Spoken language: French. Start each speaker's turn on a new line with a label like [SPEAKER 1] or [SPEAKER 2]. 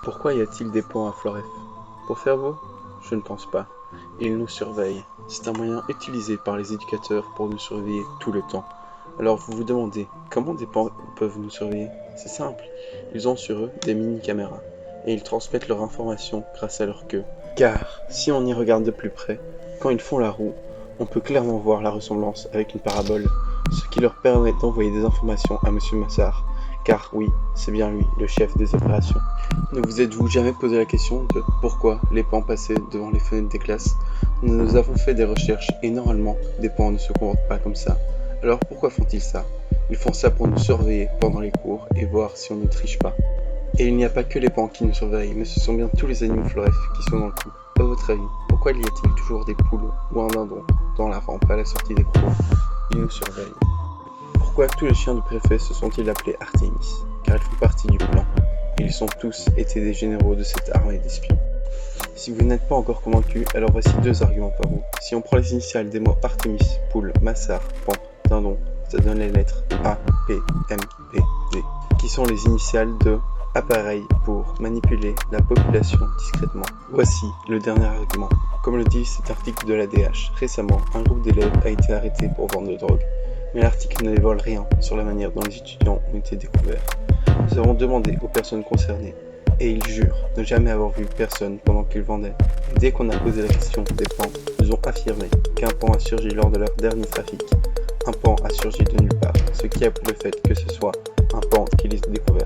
[SPEAKER 1] Pourquoi y a-t-il des pans à Floref? Pour faire beau? Je ne pense pas. Ils nous surveillent. C'est un moyen utilisé par les éducateurs pour nous surveiller tout le temps. Alors vous vous demandez, comment des pans peuvent nous surveiller? C'est simple. Ils ont sur eux des mini-caméras. Et ils transmettent leurs informations grâce à leur queue. Car, si on y regarde de plus près, quand ils font la roue, on peut clairement voir la ressemblance avec une parabole, ce qui leur permet d'envoyer des informations à Monsieur Massard. Car oui, c'est bien lui, le chef des opérations. Ne vous êtes-vous jamais posé la question de pourquoi les pans passaient devant les fenêtres des classes? Nous avons fait des recherches et normalement, des pans ne se comportent pas comme ça. Alors pourquoi font-ils ça? Ils font ça pour nous surveiller pendant les cours et voir si on ne triche pas. Et il n'y a pas que les pans qui nous surveillent, mais ce sont bien tous les animaux Floref qui sont dans le coup. À votre avis, pourquoi y a-t-il toujours des poules ou un dindon dans la rampe à la sortie des cours? Ils nous surveillent. Pourquoi tous les chiens du préfet se sont-ils appelés Artémis? Car ils font partie du plan. Et ils ont tous été des généraux de cette armée d'espions. Si vous n'êtes pas encore convaincu, alors voici deux arguments par vous. Si on prend les initiales des mots Artémis, poule, Massard, pan, dindon, ça donne les lettres A, P, M, P, D, qui sont les initiales de appareil pour manipuler la population discrètement. Voici le dernier argument. Comme le dit cet article de la DH, récemment, un groupe d'élèves a été arrêté pour vente de drogue. Mais l'article ne dévoile rien sur la manière dont les étudiants ont été découverts. Nous avons demandé aux personnes concernées, et ils jurent ne jamais avoir vu personne pendant qu'ils vendaient. Et dès qu'on a posé la question des pans, ils ont affirmé qu'un pan a surgi lors de leur dernier trafic. Un pan a surgi de nulle part, ce qui a pour le fait que ce soit un pan qui les a découverts.